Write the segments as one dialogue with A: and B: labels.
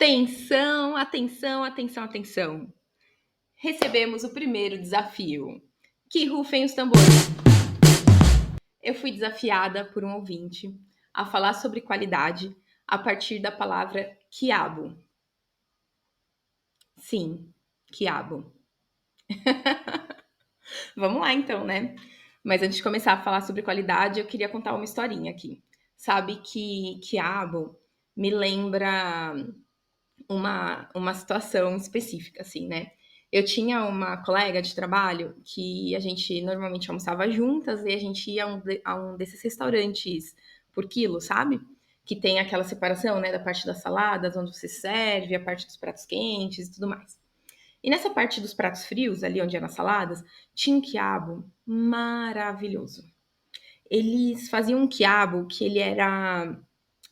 A: Atenção, atenção, atenção, atenção. Recebemos o primeiro desafio. Que rufem os tambores. Eu fui desafiada por um ouvinte a falar sobre qualidade a partir da palavra quiabo. Sim, quiabo. Vamos lá então, né? Mas antes de começar a falar sobre qualidade, eu queria contar uma historinha aqui. Sabe que quiabo me lembra uma situação específica, assim, né? Eu tinha uma colega de trabalho que a gente normalmente almoçava juntas e a gente ia a um desses restaurantes por quilo, sabe? Que tem aquela separação, né, da parte das saladas, onde você serve, a parte dos pratos quentes e tudo mais. E nessa parte dos pratos frios, ali onde eram as saladas, tinha um quiabo maravilhoso. Eles faziam um quiabo que ele era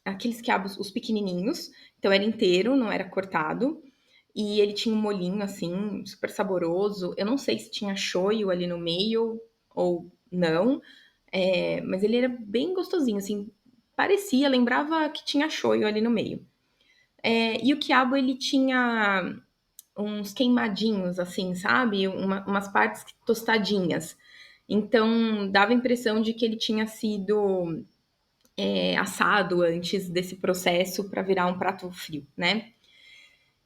A: aqueles quiabos, os pequenininhos, então era inteiro, não era cortado. E ele tinha um molhinho, assim, super saboroso. Eu não sei se tinha shoyu ali no meio ou não, mas ele era bem gostosinho, assim. Parecia, lembrava que tinha shoyu ali no meio. E o quiabo, ele tinha uns queimadinhos, assim, sabe? Umas partes tostadinhas. Então, dava a impressão de que ele tinha sido assado antes desse processo para virar um prato frio, né?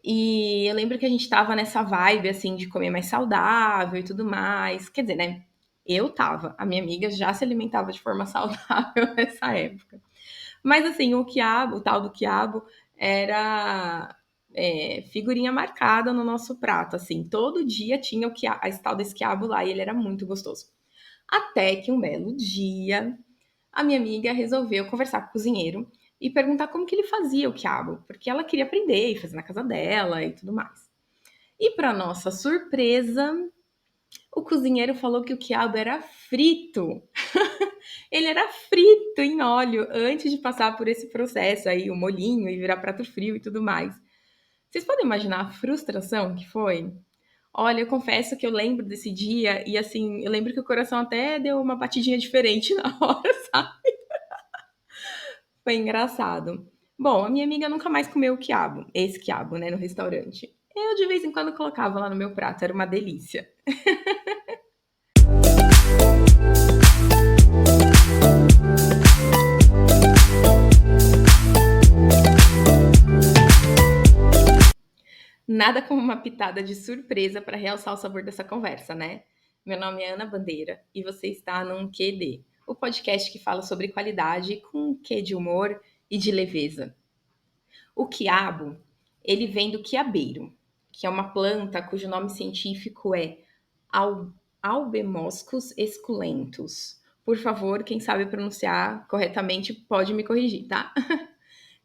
A: E eu lembro que a gente tava nessa vibe, assim, de comer mais saudável e tudo mais. Quer dizer, né? Eu tava. A minha amiga já se alimentava de forma saudável nessa época. Mas, assim, o quiabo, o tal do quiabo, era figurinha marcada no nosso prato, assim. Todo dia tinha esse tal desse quiabo lá e ele era muito gostoso. Até que um belo dia, a minha amiga resolveu conversar com o cozinheiro e perguntar como que ele fazia o quiabo, porque ela queria aprender e fazer na casa dela e tudo mais. E para nossa surpresa, o cozinheiro falou que o quiabo era frito. Ele era frito em óleo antes de passar por esse processo aí, o molhinho e virar prato frio e tudo mais. Vocês podem imaginar a frustração que foi? Olha, eu confesso que eu lembro desse dia e assim, eu lembro que o coração até deu uma batidinha diferente na hora, sabe? Foi engraçado. Bom, a minha amiga nunca mais comeu quiabo, esse quiabo, né, no restaurante. Eu de vez em quando colocava lá no meu prato, era uma delícia. Nada como uma pitada de surpresa para realçar o sabor dessa conversa, né? Meu nome é Ana Bandeira e você está num QD, o podcast que fala sobre qualidade com um quê de humor e de leveza. O quiabo, ele vem do quiabeiro, que é uma planta cujo nome científico é Albemoscus esculentus. Por favor, quem sabe pronunciar corretamente pode me corrigir, tá?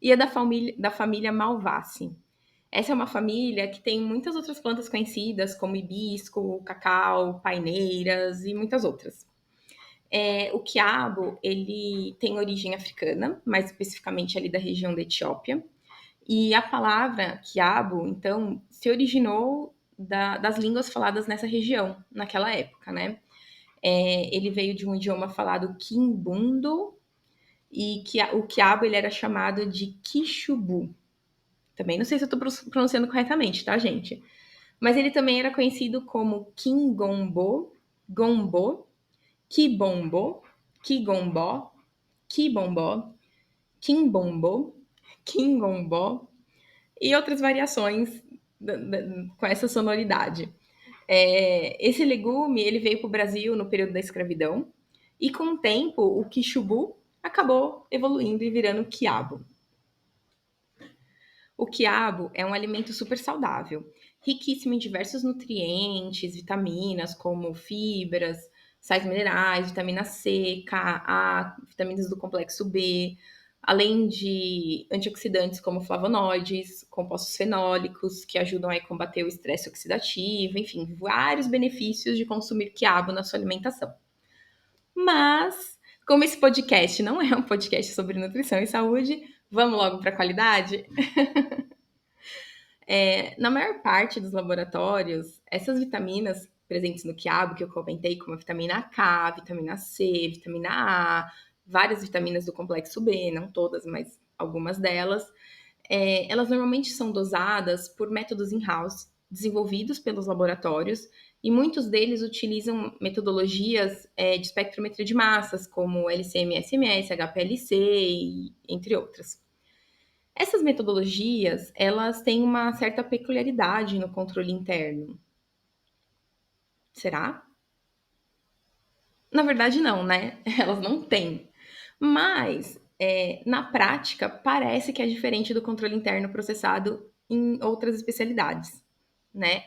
A: E é da família Malvaceae. Essa é uma família que tem muitas outras plantas conhecidas, como hibisco, cacau, paineiras e muitas outras. O quiabo, ele tem origem africana, mais especificamente ali da região da Etiópia. E a palavra quiabo, então, se originou das línguas faladas nessa região, naquela época, né? Ele veio de um idioma falado quimbundo, e que o quiabo ele era chamado de quichubu. Também não sei se eu estou pronunciando corretamente, tá, gente? Mas ele também era conhecido como quingombo, gombo, quibombo, quigombó, quibombó, quimbombo, quingombó e outras variações com essa sonoridade. Esse legume ele veio para o Brasil no período da escravidão e com o tempo o quichubu acabou evoluindo e virando quiabo. O quiabo é um alimento super saudável, riquíssimo em diversos nutrientes, vitaminas como fibras, sais minerais, vitamina C, K, A, vitaminas do complexo B, além de antioxidantes como flavonoides, compostos fenólicos que ajudam a combater o estresse oxidativo, enfim, vários benefícios de consumir quiabo na sua alimentação. Mas, como esse podcast não é um podcast sobre nutrição e saúde, vamos logo para a qualidade? Na maior parte dos laboratórios, essas vitaminas presentes no quiabo, que eu comentei, como a vitamina K, vitamina C, vitamina A, várias vitaminas do complexo B, não todas, mas algumas delas, elas normalmente são dosadas por métodos in-house, desenvolvidos pelos laboratórios, e muitos deles utilizam metodologias de espectrometria de massas, como LC-MS, HPLC, entre outras. Essas metodologias, elas têm uma certa peculiaridade no controle interno. Será? Na verdade, não, né? Elas não têm. Mas, na prática, parece que é diferente do controle interno processado em outras especialidades, né?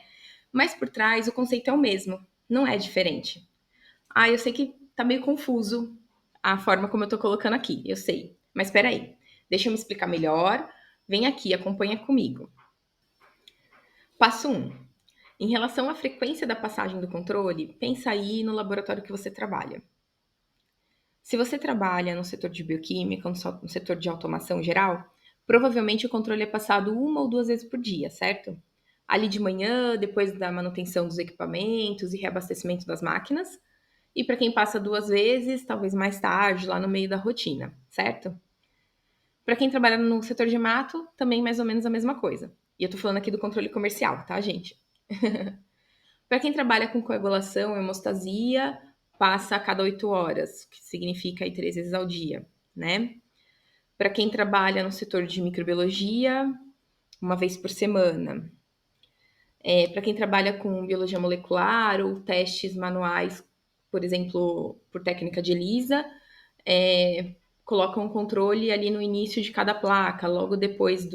A: Mas por trás, o conceito é o mesmo, não é diferente. Ah, eu sei que tá meio confuso a forma como eu tô colocando aqui, eu sei. Mas espera aí, deixa eu me explicar melhor. Vem aqui, acompanha comigo. Passo 1. Em relação à frequência da passagem do controle, pensa aí no laboratório que você trabalha. Se você trabalha no setor de bioquímica, no setor de automação geral, provavelmente o controle é passado uma ou duas vezes por dia, certo? Ali de manhã, depois da manutenção dos equipamentos e reabastecimento das máquinas. E para quem passa duas vezes, talvez mais tarde, lá no meio da rotina, certo? Para quem trabalha no setor de mato, também mais ou menos a mesma coisa. E eu tô falando aqui do controle comercial, tá, gente? Para quem trabalha com coagulação, hemostasia, passa a cada 8 horas, que significa aí 3 vezes ao dia, né? Para quem trabalha no setor de microbiologia, uma vez por semana. Para quem trabalha com biologia molecular ou testes manuais, por exemplo, por técnica de ELISA, colocam um controle ali no início de cada placa, logo depois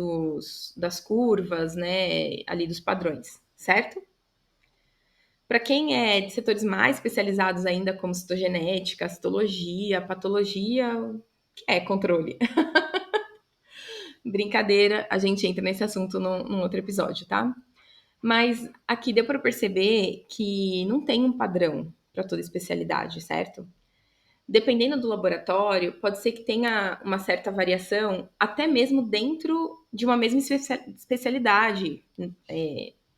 A: das curvas, né, ali dos padrões, certo? Para quem é de setores mais especializados ainda, como citogenética, citologia, patologia, é controle. Brincadeira, a gente entra nesse assunto num outro episódio, tá? Mas aqui deu para perceber que não tem um padrão para toda especialidade, certo? Dependendo do laboratório, pode ser que tenha uma certa variação, até mesmo dentro de uma mesma especialidade,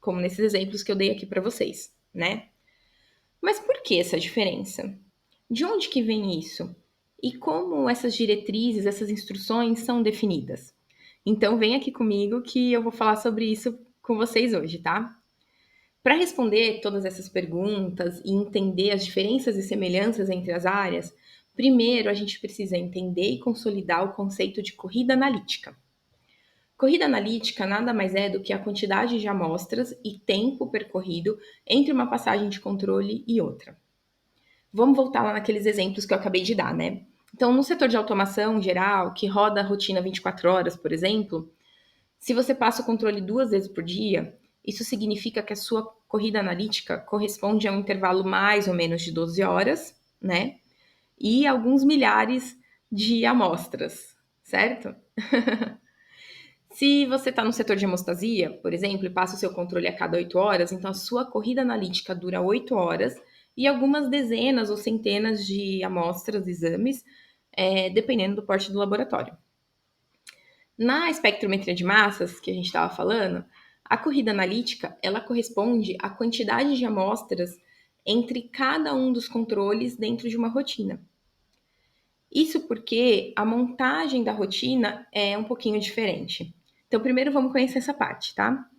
A: como nesses exemplos que eu dei aqui para vocês, né? Mas por que essa diferença? De onde que vem isso? E como essas diretrizes, essas instruções são definidas? Então vem aqui comigo que eu vou falar sobre isso com vocês hoje, tá? Para responder todas essas perguntas e entender as diferenças e semelhanças entre as áreas, primeiro a gente precisa entender e consolidar o conceito de corrida analítica. Corrida analítica nada mais é do que a quantidade de amostras e tempo percorrido entre uma passagem de controle e outra. Vamos voltar lá naqueles exemplos que eu acabei de dar, né? Então, no setor de automação geral, que roda a rotina 24 horas, por exemplo, se você passa o controle duas vezes por dia, isso significa que a sua corrida analítica corresponde a um intervalo mais ou menos de 12 horas, né? E alguns milhares de amostras, certo? Se você está no setor de hemostasia, por exemplo, e passa o seu controle a cada 8 horas, então a sua corrida analítica dura 8 horas e algumas dezenas ou centenas de amostras, exames, dependendo do porte do laboratório. Na espectrometria de massas, que a gente estava falando, a corrida analítica ela corresponde à quantidade de amostras entre cada um dos controles dentro de uma rotina. Isso porque a montagem da rotina é um pouquinho diferente. Então, primeiro vamos conhecer essa parte, tá?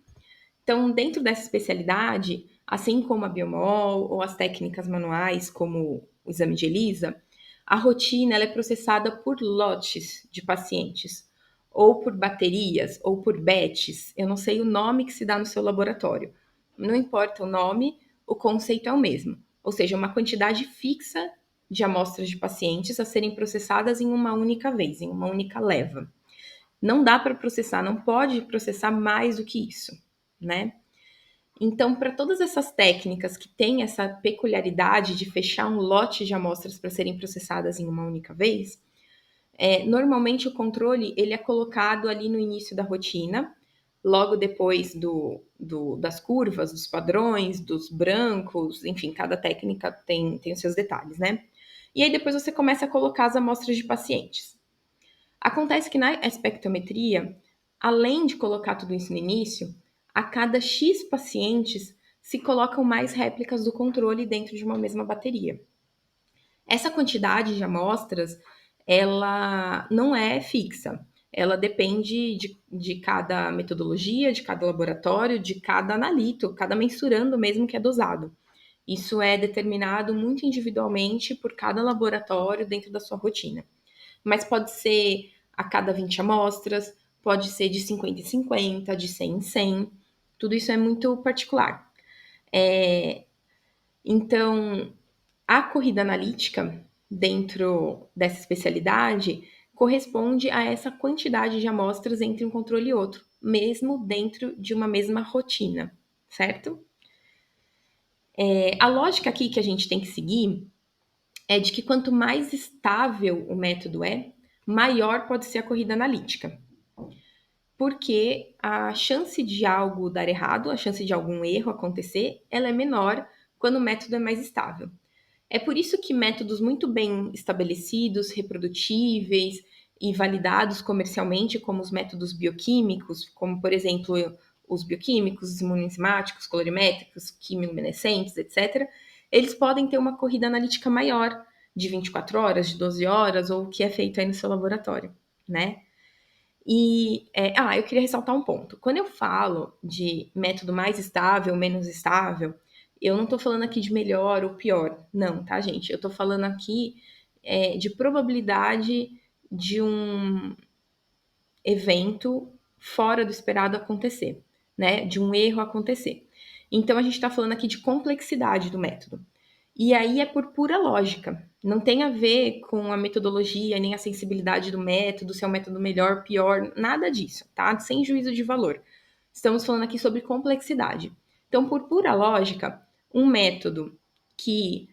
A: Então, dentro dessa especialidade, assim como a biomol ou as técnicas manuais, como o exame de ELISA, a rotina ela é processada por lotes de pacientes, ou por baterias, ou por batches. Eu não sei o nome que se dá no seu laboratório. Não importa o nome, o conceito é o mesmo. Ou seja, uma quantidade fixa de amostras de pacientes a serem processadas em uma única vez, em uma única leva. Não dá para processar, não pode processar mais do que isso, né? Então, para todas essas técnicas que têm essa peculiaridade de fechar um lote de amostras para serem processadas em uma única vez, normalmente o controle ele é colocado ali no início da rotina, logo depois das curvas, dos padrões, dos brancos, enfim, cada técnica tem os seus detalhes, né? E aí depois você começa a colocar as amostras de pacientes. Acontece que na espectrometria, além de colocar tudo isso no início, a cada X pacientes se colocam mais réplicas do controle dentro de uma mesma bateria. Essa quantidade de amostras, ela não é fixa. ela depende de cada metodologia, de cada laboratório, de cada analito, cada mensurando mesmo que é dosado. Isso é determinado muito individualmente por cada laboratório dentro da sua rotina. Mas pode ser a cada 20 amostras, pode ser de 50 em 50, de 100 em 100. Tudo isso é muito particular. Então, a corrida analítica, dentro dessa especialidade, corresponde a essa quantidade de amostras entre um controle e outro, mesmo dentro de uma mesma rotina, certo? A lógica aqui que a gente tem que seguir é de que quanto mais estável o método é, maior pode ser a corrida analítica. Porque a chance de algo dar errado, a chance de algum erro acontecer, ela é menor quando o método é mais estável. É por isso que métodos muito bem estabelecidos, reprodutíveis e validados comercialmente, como os métodos bioquímicos, como por exemplo os bioquímicos, os imunoenzimáticos, colorimétricos, quimiluminescentes, etc., eles podem ter uma corrida analítica maior, de 24 horas, de 12 horas, ou o que é feito aí no seu laboratório, né? Eu queria ressaltar um ponto. Quando eu falo de método mais estável, menos estável, eu não estou falando aqui de melhor ou pior. Não, tá, gente? Eu estou falando aqui de probabilidade de um evento fora do esperado acontecer, né? De um erro acontecer. Então, a gente está falando aqui de complexidade do método. E aí é por pura lógica. Não tem a ver com a metodologia, nem a sensibilidade do método, se é um método melhor, pior, nada disso, tá? Sem juízo de valor. Estamos falando aqui sobre complexidade. Então, por pura lógica, um método que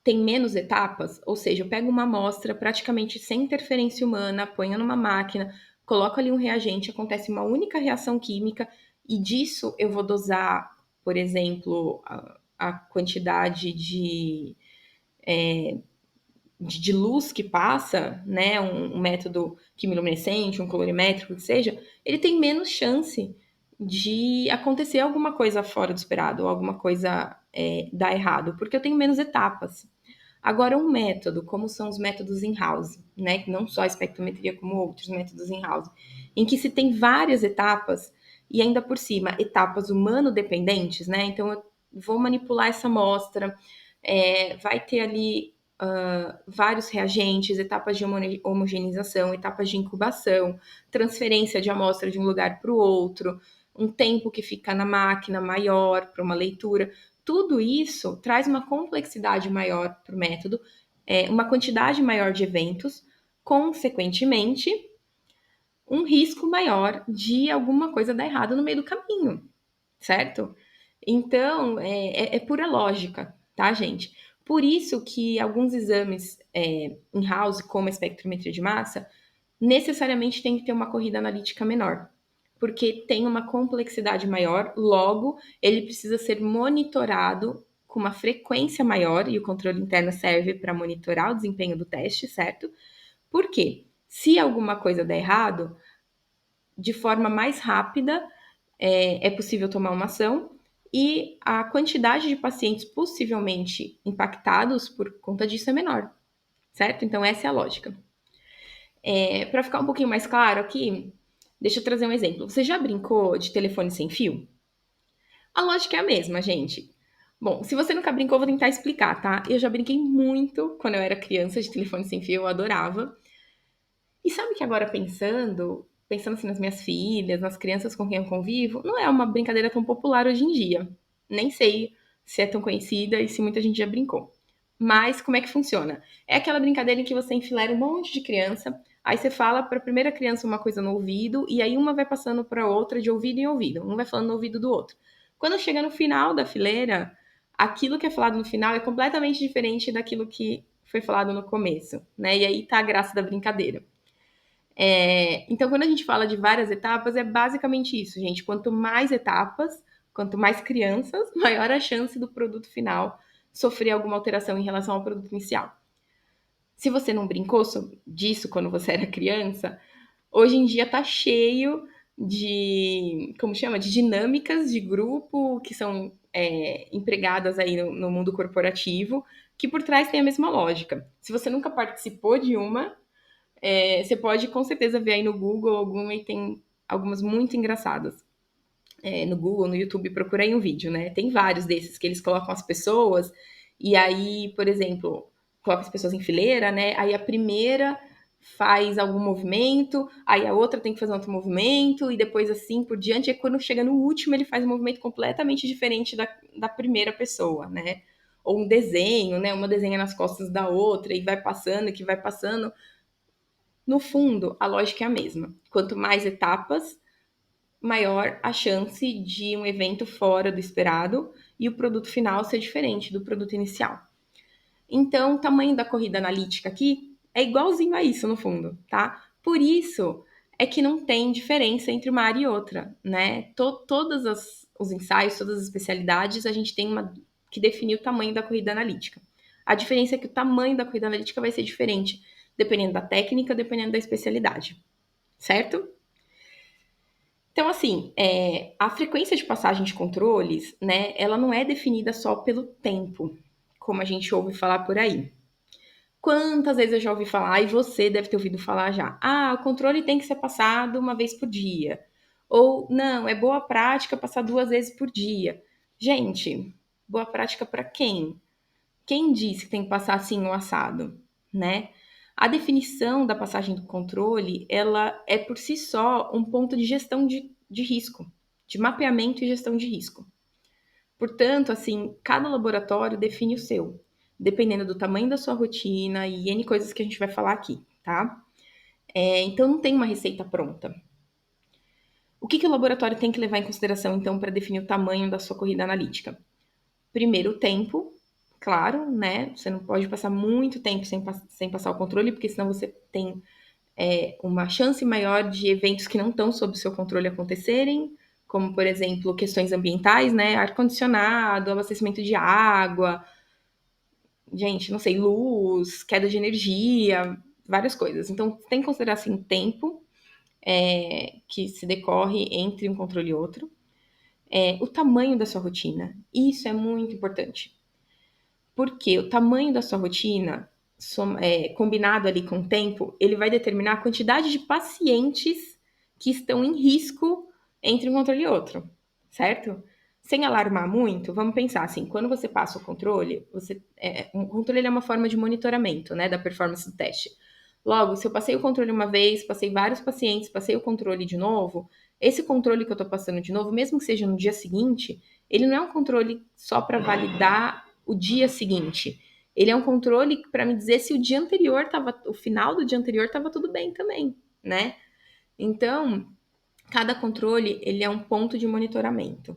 A: tem menos etapas, ou seja, eu pego uma amostra praticamente sem interferência humana, ponho numa máquina, coloco ali um reagente, acontece uma única reação química e disso eu vou dosar, por exemplo, a quantidade de luz que passa, né, um método quimiluminescente, um colorimétrico, que seja, ele tem menos chance de acontecer alguma coisa fora do esperado, ou alguma coisa dar errado, porque eu tenho menos etapas. Agora, um método, como são os métodos in-house, né, não só a espectrometria como outros métodos in-house, em que se tem várias etapas, e ainda por cima, etapas humano-dependentes, né, então eu vou manipular essa amostra, vai ter ali vários reagentes, etapas de homogeneização, etapas de incubação, transferência de amostra de um lugar para o outro, um tempo que fica na máquina maior para uma leitura. Tudo isso traz uma complexidade maior para o método, uma quantidade maior de eventos, consequentemente, um risco maior de alguma coisa dar errado no meio do caminho, certo? Então, é pura lógica, tá, gente? Por isso que alguns exames in-house, como a espectrometria de massa, necessariamente tem que ter uma corrida analítica menor, porque tem uma complexidade maior, logo, ele precisa ser monitorado com uma frequência maior, e o controle interno serve para monitorar o desempenho do teste, certo? Por quê? Se alguma coisa der errado, de forma mais rápida é possível tomar uma ação e a quantidade de pacientes possivelmente impactados por conta disso é menor, certo? Então, essa é a lógica. Para ficar um pouquinho mais claro aqui, deixa eu trazer um exemplo. Você já brincou de telefone sem fio? A lógica é a mesma, gente. Bom, se você nunca brincou, eu vou tentar explicar, tá? Eu já brinquei muito quando eu era criança de telefone sem fio, eu adorava. E sabe que agora pensando assim nas minhas filhas, nas crianças com quem eu convivo, não é uma brincadeira tão popular hoje em dia. Nem sei se é tão conhecida e se muita gente já brincou. Mas como é que funciona? É aquela brincadeira em que você enfileira um monte de criança, aí você fala para a primeira criança uma coisa no ouvido e aí uma vai passando para outra de ouvido em ouvido, um vai falando no ouvido do outro. Quando chega no final da fileira, aquilo que é falado no final é completamente diferente daquilo que foi falado no começo, né? E aí tá a graça da brincadeira. Então, quando a gente fala de várias etapas, é basicamente isso, gente. Quanto mais etapas, quanto mais crianças, maior a chance do produto final sofrer alguma alteração em relação ao produto inicial. Se você não brincou disso quando você era criança, hoje em dia tá cheio de, como chama? De dinâmicas de grupo que são empregadas aí no mundo corporativo, que por trás tem a mesma lógica. Se você nunca participou de uma, Você pode com certeza ver aí no Google alguma e tem algumas muito engraçadas. No Google, no YouTube, procurei um vídeo, né? Tem vários desses que eles colocam as pessoas e aí, por exemplo, coloca as pessoas em fileira, né? Aí a primeira faz algum movimento, aí a outra tem que fazer outro movimento, e depois assim por diante. E quando chega no último, ele faz um movimento completamente diferente da primeira pessoa, né? Ou um desenho, né? Uma desenha nas costas da outra e vai passando, e que vai passando. No fundo, a lógica é a mesma. Quanto mais etapas, maior a chance de um evento fora do esperado e o produto final ser diferente do produto inicial. Então, o tamanho da corrida analítica aqui é igualzinho a isso, no fundo, tá? Por isso é que não tem diferença entre uma área e outra, né? Todos os ensaios, todas as especialidades, a gente tem que definir o tamanho da corrida analítica. A diferença é que o tamanho da corrida analítica vai ser diferente, dependendo da técnica, dependendo da especialidade, certo? Então, assim, a frequência de passagem de controles, né, ela não é definida só pelo tempo, como a gente ouve falar por aí. Quantas vezes eu já ouvi falar, e você deve ter ouvido falar já, o controle tem que ser passado uma vez por dia. Ou, não, é boa prática passar 2 vezes por dia. Gente, boa prática para quem? Quem disse que tem que passar assim o assado, né? A definição da passagem do controle, ela é por si só um ponto de gestão de risco, de mapeamento e gestão de risco. Portanto, assim, cada laboratório define o seu, dependendo do tamanho da sua rotina e N coisas que a gente vai falar aqui, tá? Então, não tem uma receita pronta. O que o laboratório tem que levar em consideração, então, para definir o tamanho da sua corrida analítica? Primeiro, o tempo, claro, né? Você não pode passar muito tempo sem passar o controle, porque senão você tem uma chance maior de eventos que não estão sob o seu controle acontecerem, como, por exemplo, questões ambientais, né? Ar-condicionado, abastecimento de água, gente, não sei, luz, queda de energia, várias coisas. Então, tem que considerar, assim, tempo que se decorre entre um controle e outro. O tamanho da sua rotina. Isso é muito importante. Porque o tamanho da sua rotina, combinado ali com o tempo, ele vai determinar a quantidade de pacientes que estão em risco entre um controle e outro, certo? Sem alarmar muito, vamos pensar assim, quando você passa o controle, um controle é uma forma de monitoramento, né, da performance do teste. Logo, se eu passei o controle uma vez, passei vários pacientes, passei o controle de novo, esse controle que eu tô passando de novo, mesmo que seja no dia seguinte, ele não é um controle só para validar o dia seguinte. Ele é um controle para me dizer se o dia anterior tava, o final do dia anterior estava tudo bem também, né? Então, cada controle ele é um ponto de monitoramento.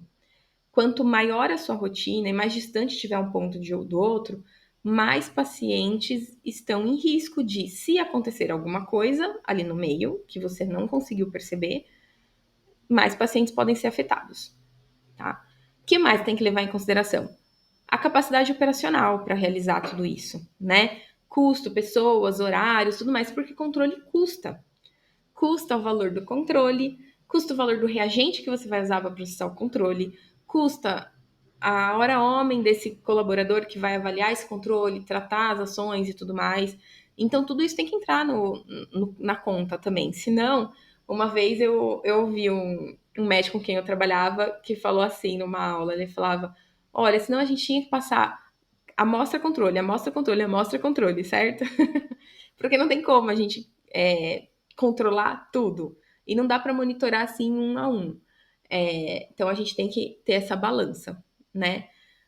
A: Quanto maior a sua rotina e mais distante tiver um ponto do outro, mais pacientes estão em risco de, se acontecer alguma coisa ali no meio que você não conseguiu perceber, mais pacientes podem ser afetados, tá? O que mais tem que levar em consideração? A capacidade operacional para realizar tudo isso, né? Custo, pessoas, horários, tudo mais, porque controle custa. Custa o valor do controle, custa o valor do reagente que você vai usar para processar o controle, custa a hora homem desse colaborador que vai avaliar esse controle, tratar as ações e tudo mais. Então, tudo isso tem que entrar na conta também. Senão, uma vez eu ouvi um médico com quem eu trabalhava que falou assim numa aula: ele falava, olha, senão a gente tinha que passar amostra controle, amostra controle, amostra controle, certo? Porque não tem como a gente controlar tudo. E não dá para monitorar assim um a um. Então a gente tem que ter essa balança, né?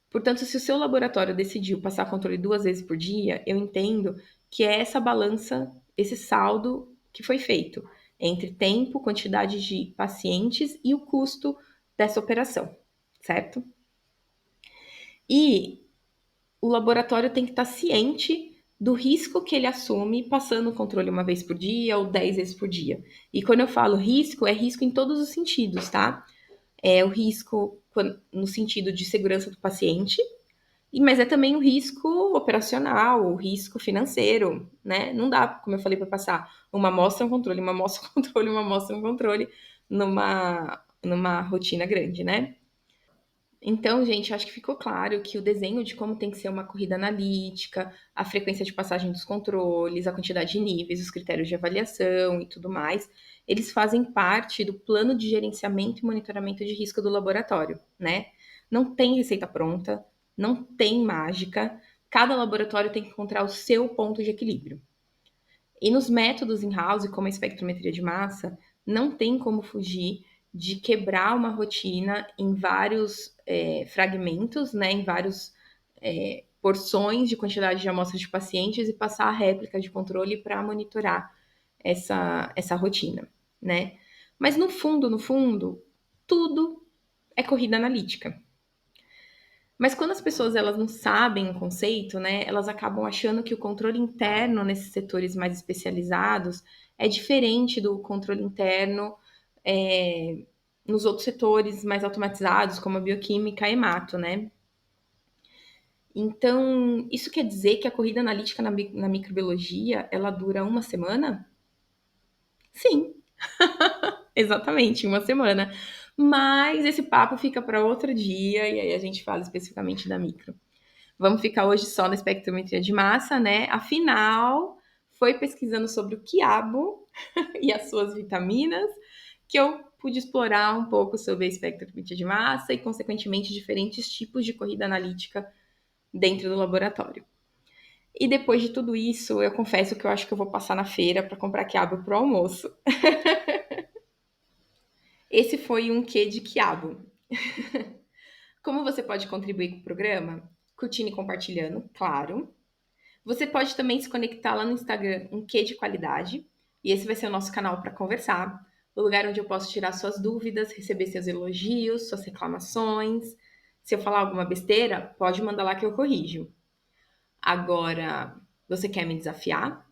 A: Portanto, se o seu laboratório decidiu passar controle 2 vezes por dia, eu entendo que é essa balança, esse saldo que foi feito entre tempo, quantidade de pacientes e o custo dessa operação, certo? E o laboratório tem que estar ciente do risco que ele assume passando o controle 1 vez por dia ou 10 vezes por dia. E quando eu falo risco, é risco em todos os sentidos, tá? É o risco no sentido de segurança do paciente, mas é também o risco operacional, o risco financeiro, né? Não dá, como eu falei, para passar uma amostra, um controle, uma amostra, um controle, uma amostra, um controle numa rotina grande, né? Então, gente, acho que ficou claro que o desenho de como tem que ser uma corrida analítica, a frequência de passagem dos controles, a quantidade de níveis, os critérios de avaliação e tudo mais, eles fazem parte do plano de gerenciamento e monitoramento de risco do laboratório, né? Não tem receita pronta, não tem mágica, cada laboratório tem que encontrar o seu ponto de equilíbrio. E nos métodos in-house, como a espectrometria de massa, não tem como fugir de quebrar uma rotina em vários fragmentos, né, em vários porções de quantidade de amostras de pacientes e passar a réplica de controle para monitorar essa rotina, né? Mas no fundo, tudo é corrida analítica. Mas quando as pessoas elas não sabem o conceito, né, elas acabam achando que o controle interno nesses setores mais especializados é diferente do controle interno nos outros setores mais automatizados, como a bioquímica e hemato, né? Então, isso quer dizer que a corrida analítica na microbiologia, ela dura uma semana? Sim, exatamente, uma semana. Mas esse papo fica para outro dia e aí a gente fala especificamente da micro. Vamos ficar hoje só na espectrometria de massa, né? Afinal, foi pesquisando sobre o quiabo e as suas vitaminas que eu pude explorar um pouco sobre a espectrometria de massa e, consequentemente, diferentes tipos de corrida analítica dentro do laboratório. E depois de tudo isso, eu confesso que eu acho que eu vou passar na feira para comprar quiabo pro almoço. Esse foi um quê de quiabo. Como você pode contribuir com o programa? Curtindo e compartilhando, claro. Você pode também se conectar lá no Instagram, um quê de qualidade, e esse vai ser o nosso canal para conversar, o lugar onde eu posso tirar suas dúvidas, receber seus elogios, suas reclamações. Se eu falar alguma besteira, pode mandar lá que eu corrijo. Agora, você quer me desafiar?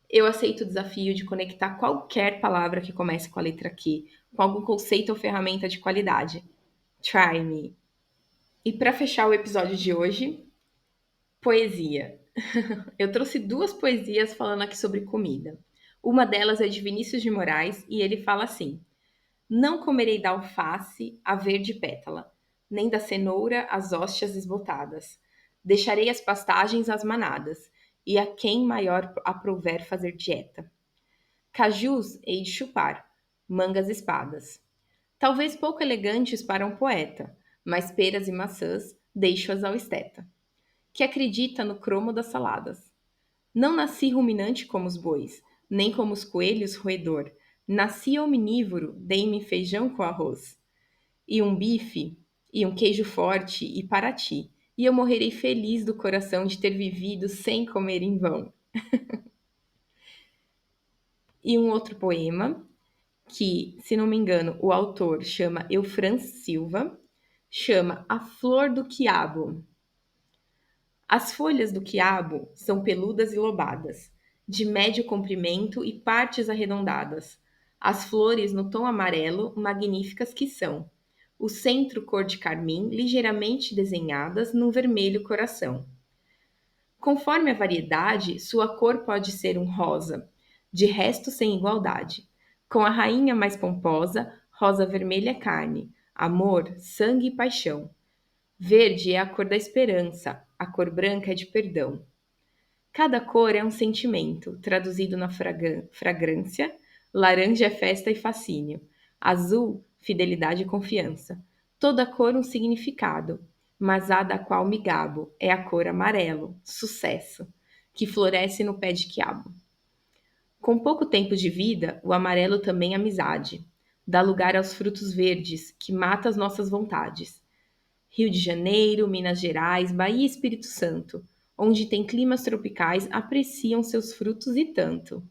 A: Eu aceito o desafio de conectar qualquer palavra que comece com a letra Q com algum conceito ou ferramenta de qualidade. Try me. E para fechar o episódio de hoje, poesia. Eu trouxe duas poesias falando aqui sobre comida. Uma delas é de Vinícius de Moraes e ele fala assim: Não comerei da alface a verde pétala, nem da cenoura as hóstias esbotadas. Deixarei as pastagens às manadas, e a quem maior aprouver fazer dieta. Cajus hei de chupar, mangas espadas. Talvez pouco elegantes para um poeta, mas peras e maçãs deixo-as ao esteta, que acredita no cromo das saladas. Não nasci ruminante como os bois, nem como os coelhos roedor. Nasci omnívoro, dei-me feijão com arroz. E um bife, e um queijo forte, e para ti. E eu morrerei feliz do coração de ter vivido sem comer em vão. E um outro poema, que, se não me engano, o autor chama Eufran Silva, chama A Flor do Quiabo. As folhas do quiabo são peludas e lobadas, de médio comprimento e partes arredondadas. As flores no tom amarelo, magníficas que são. O centro cor de carmim, ligeiramente desenhadas num vermelho coração. Conforme a variedade, sua cor pode ser um rosa, de resto sem igualdade. Com a rainha mais pomposa, rosa vermelha é carne, amor, sangue e paixão. Verde é a cor da esperança, a cor branca é de perdão. Cada cor é um sentimento, traduzido na fragrância. Laranja é festa e fascínio. Azul, fidelidade e confiança. Toda cor um significado, mas a da qual me gabo é a cor amarelo, sucesso, que floresce no pé de quiabo. Com pouco tempo de vida, o amarelo também é amizade. Dá lugar aos frutos verdes, que mata as nossas vontades. Rio de Janeiro, Minas Gerais, Bahia e Espírito Santo, onde tem climas tropicais, apreciam seus frutos e tanto.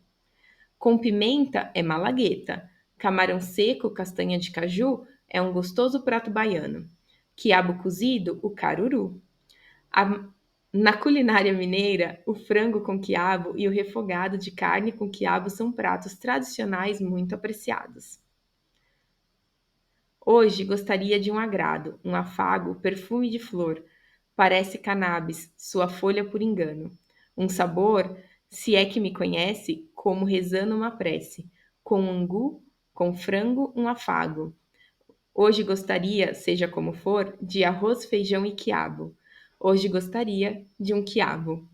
A: Com pimenta é malagueta, camarão seco, castanha de caju é um gostoso prato baiano. Quiabo cozido, o caruru. A- Na culinária mineira, o frango com quiabo e o refogado de carne com quiabo são pratos tradicionais muito apreciados. Hoje gostaria de um agrado, um afago, perfume de flor. Parece cannabis, sua folha por engano. Um sabor, se é que me conhece, como rezando uma prece. Com angu, com frango, um afago. Hoje gostaria, seja como for, de arroz, feijão e quiabo. Hoje gostaria de um quiabo.